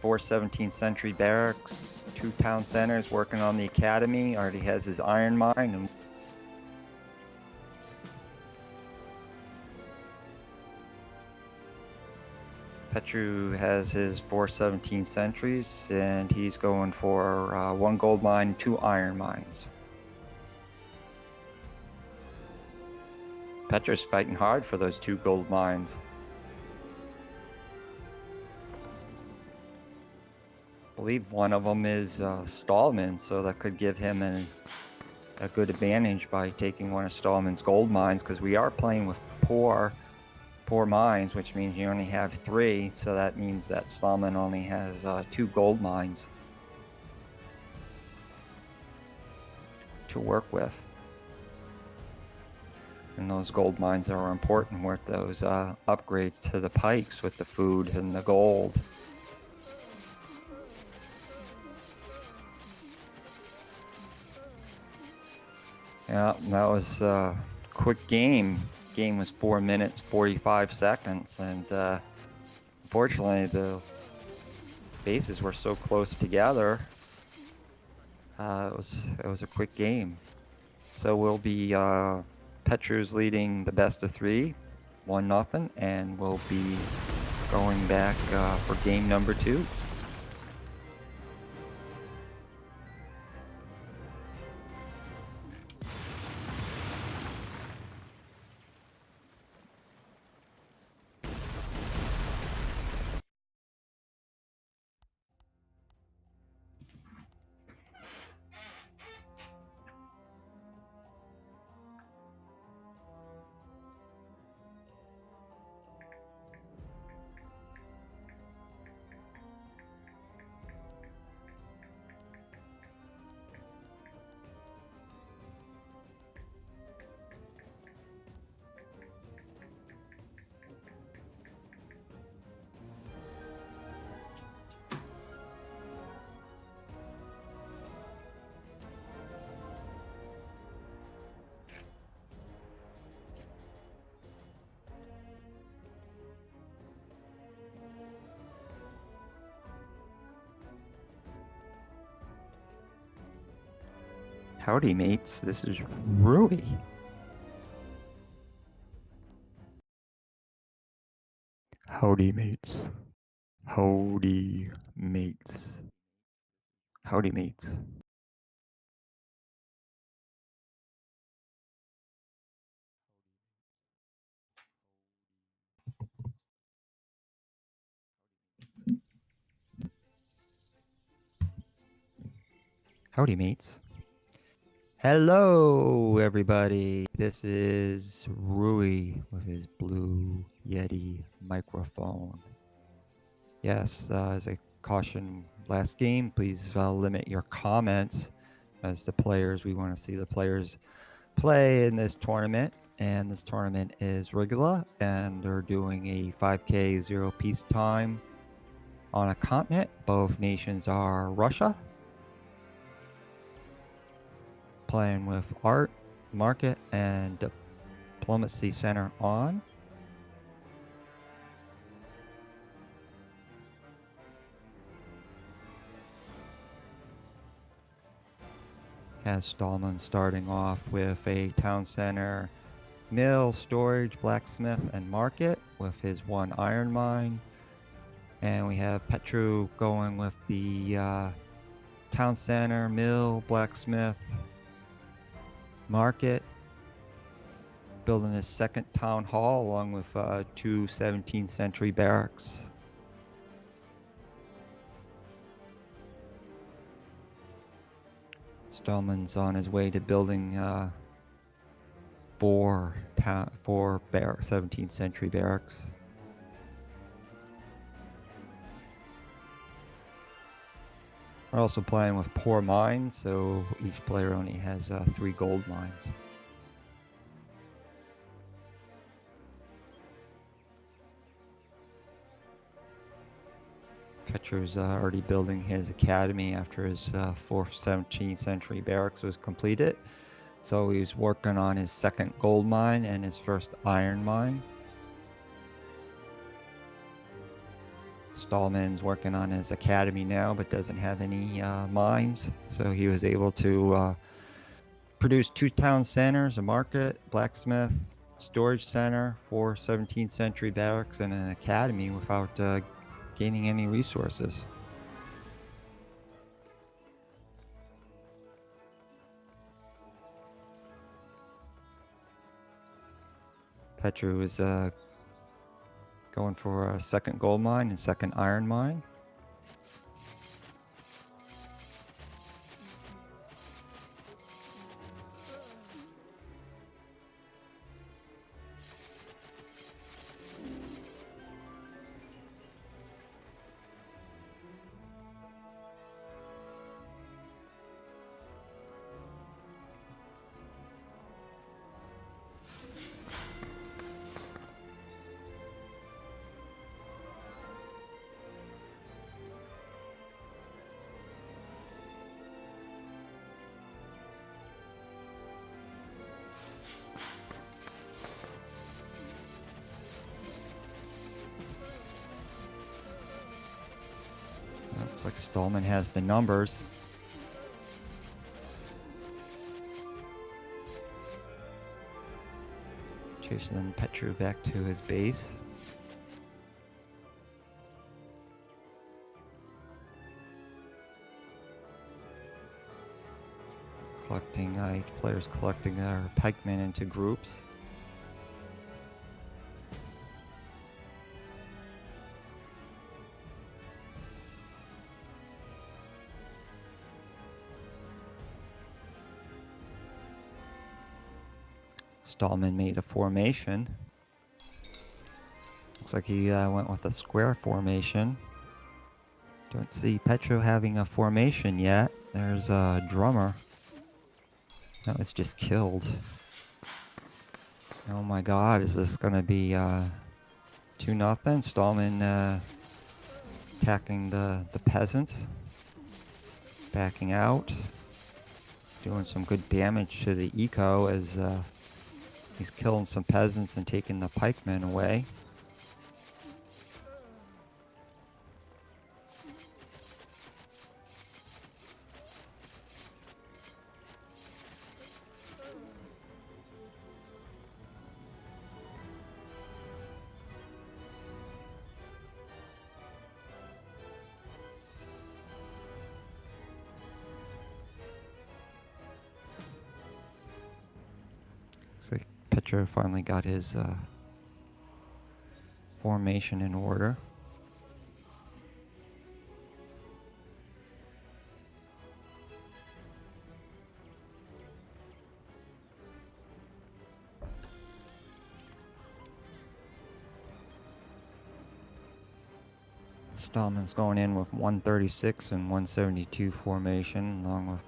4 17th century barracks, 2 town centers, working on the academy. Already has his iron mine. And Petru has his 4 17th centuries, and he's going for 1 gold mine, 2 iron mines. Petru's fighting hard for those 2 gold mines. I believe one of them is Stallman, so that could give him a good advantage by taking one of Stallman's gold mines, because we are playing with poor mines, which means you only have 3, so that means that Stallman only has 2 gold mines to work with. And those gold mines are important with those upgrades to the pikes with the food and the gold. Yeah, that was a quick game. Game was 4 minutes, 45 seconds, and unfortunately the bases were so close together It was a quick game. So we'll be Petru's leading the best of 3, 1-0, and we'll be going back for game number 2. Howdy, mates. This is Rui. Howdy, mates. Howdy, mates. Howdy, mates. Howdy, mates. Hello, everybody. This is Rui with his Blue Yeti microphone. Yes, as a caution, last game, please limit your comments as the players. We want to see the players play in this tournament. And this tournament is RLIGA, and they're doing a 5K 0 peace time on a continent. Both nations are Russia, playing with art, market, and diplomacy center on. Has Stallman starting off with a town center, mill, storage, blacksmith, and market with his 1 iron mine. And we have Petru going with the town center, mill, blacksmith, market, building his 2nd town hall along with 2 17th century barracks. Stallman's on his way to building 4 17th century barracks. We're also playing with poor mines, so each player only has 3 gold mines. Petru's already building his academy after his 4th 17th century barracks was completed. So he's working on his 2nd gold mine and his 1st iron mine. Stallman's working on his academy now, but doesn't have any mines. So he was able to produce 2 town centers, a market, blacksmith, storage center, 4 17th century barracks, and an academy without gaining any resources. Petru is going for a 2nd gold mine and 2nd iron mine. Looks like Stallman has the numbers. Chasing Petro back to his base. Collecting, each player's collecting their pikemen into groups. Stallman made a formation. Looks like he went with a square formation. Don't see Petro having a formation yet. There's a drummer. That was just killed. Oh my god, is this gonna be 2-0? Stallman attacking the peasants. Backing out. Doing some good damage to the eco as he's killing some peasants and taking the pikemen away. So Petro finally got his formation in order. Stallman's going in with 136 and 172 formation, along with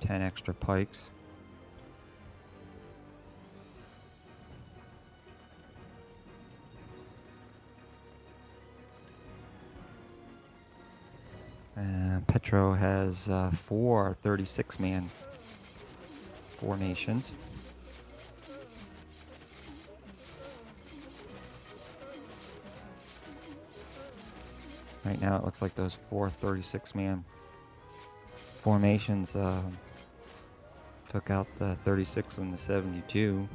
10 extra pikes. Petro has 4 36-man formations. Right now it looks like those 4 36-man formations took out the 36 and the 72.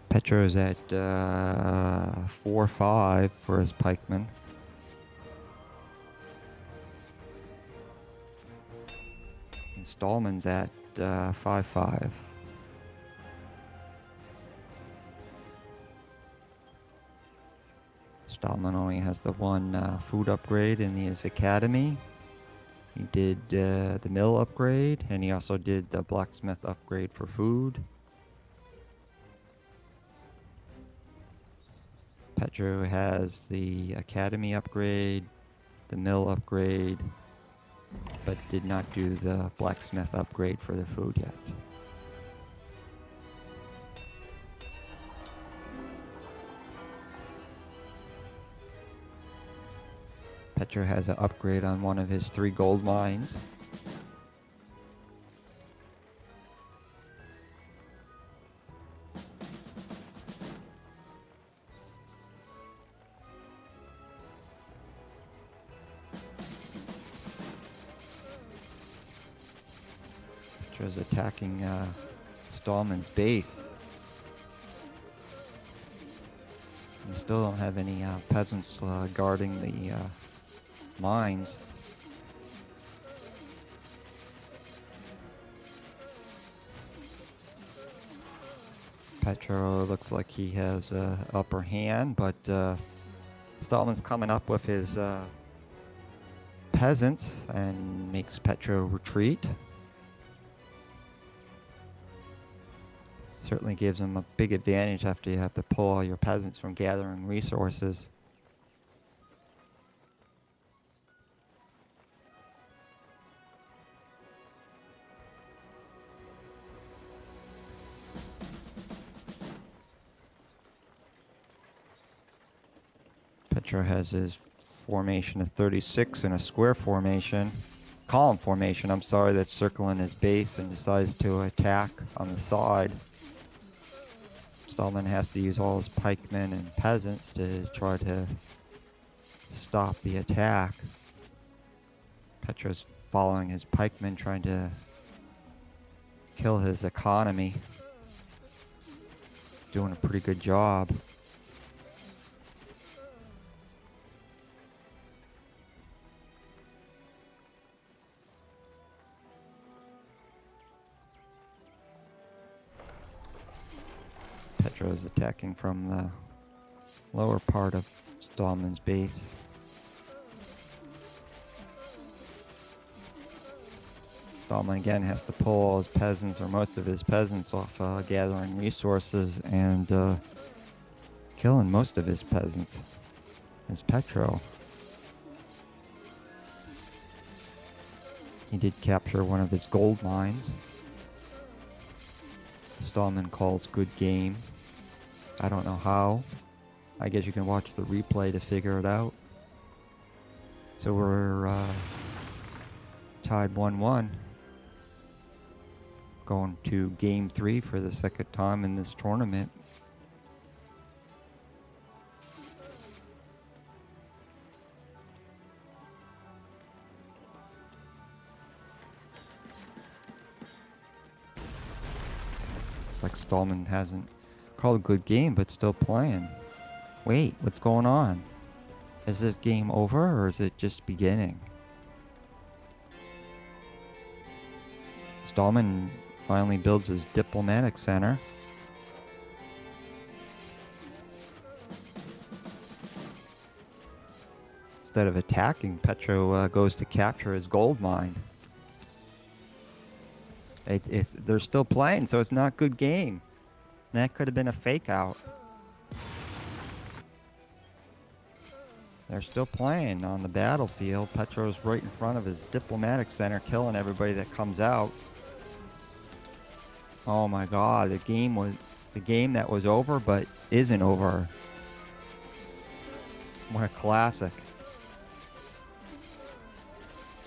Petro's at 4-5 for his pikemen. And Stallman's at 5-5. Stallman only has the one food upgrade in his academy. He did the mill upgrade, and he also did the blacksmith upgrade for food. Petro has the academy upgrade, the mill upgrade, but did not do the blacksmith upgrade for the food yet. Petro has an upgrade on one of his 3 gold mines. Petro's attacking Stallman's base. We still don't have any peasants guarding the mines. Petro looks like he has upper hand, but Stallman's coming up with his peasants and makes Petro retreat. Certainly gives him a big advantage after you have to pull all your peasants from gathering resources. Petro has his formation of 36 in a square formation, column formation, I'm sorry, that's circling his base and decides to attack on the side. Stallman has to use all his pikemen and peasants to try to stop the attack. Petro's following his pikemen, trying to kill his economy. Doing a pretty good job. Petro's attacking from the lower part of Stallman's base. Stallman again has to pull all his peasants, or most of his peasants, off gathering resources and killing most of his peasants. It's Petro. He did capture one of his gold mines. Stallman calls good game. I don't know how. I guess you can watch the replay to figure it out. So we're tied 1-1. Going to game 3 for the second time in this tournament. Looks like Stallman hasn't called a good game, but still playing. Wait, what's going on? Is this game over, or is it just beginning? Stallman finally builds his diplomatic center. Instead of attacking, Petro goes to capture his gold mine. They're still playing, so it's not a good game. That could have been a fake out. They're still playing on the battlefield. Petro's right in front of his diplomatic center, killing everybody that comes out. Oh my God, the game that was over but isn't over. What a classic.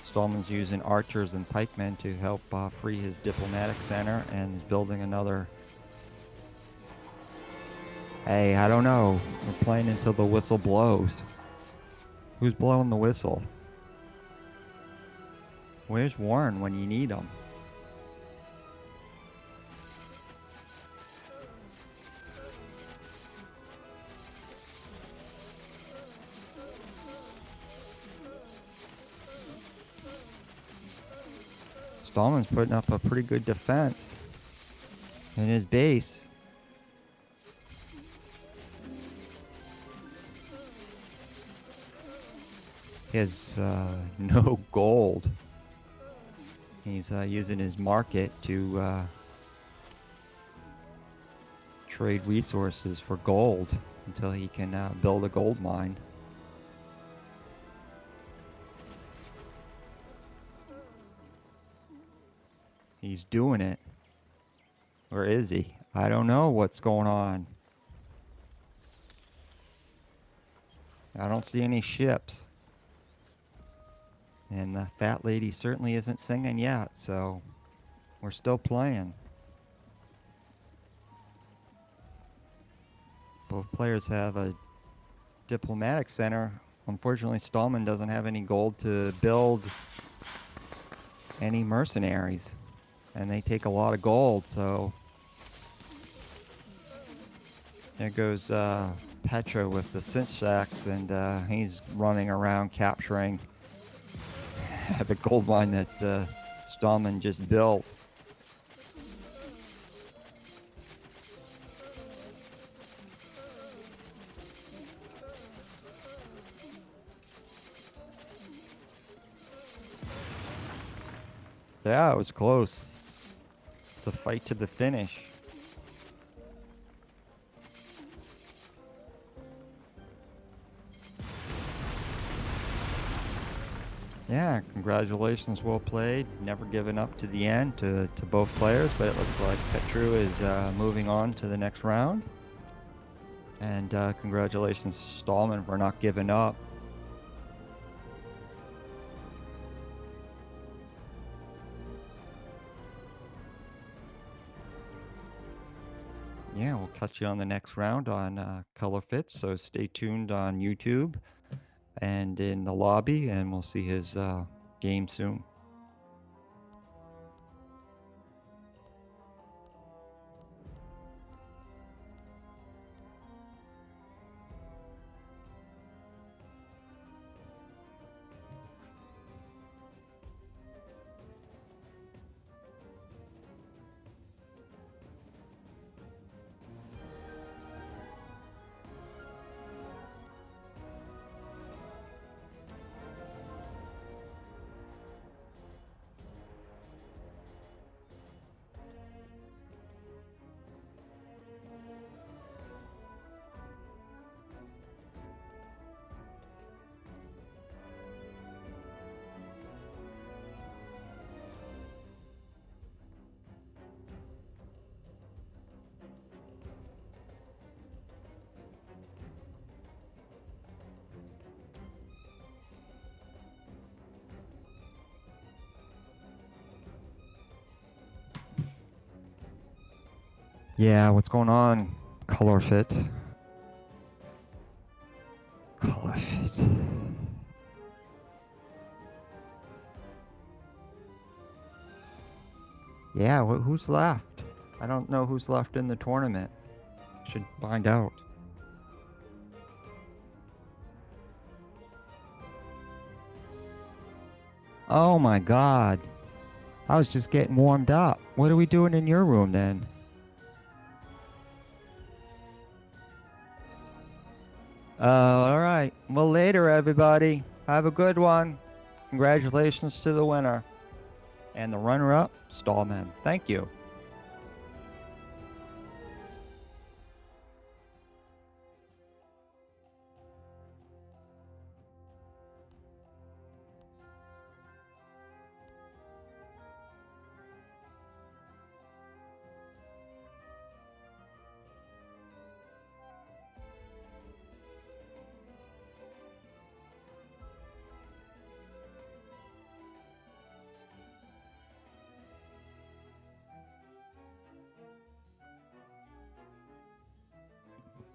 Stallman's using archers and pikemen to help free his diplomatic center, and is building another. Hey, I don't know. We're playing until the whistle blows. Who's blowing the whistle? Where's Warren when you need him? Stallman's putting up a pretty good defense in his base. He has no gold. He's using his market to trade resources for gold until he can build a gold mine. He's doing it. Or is he? I don't know what's going on. I don't see any ships. And the fat lady certainly isn't singing yet, so we're still playing. Both players have a diplomatic center. Unfortunately, Stallman doesn't have any gold to build any mercenaries. And they take a lot of gold, so there goes Petro with the Cossacks, and he's running around capturing the gold mine that Stallman just built. Yeah, it was close. It's a fight to the finish. Yeah, congratulations, well played. Never given up to the end to both players, but it looks like Petru is moving on to the next round. And congratulations to Stallman for not giving up. Yeah, we'll catch you on the next round on Color Fits, so stay tuned on YouTube and in the lobby, and we'll see his game soon. Yeah, what's going on? Color fit. Color fit. Yeah, who's left? I don't know who's left in the tournament. Should find out. Oh my god. I was just getting warmed up. What are we doing in your room then? Alright. Well, later, everybody. Have a good one. Congratulations to the winner. And the runner-up, Stallman. Thank you.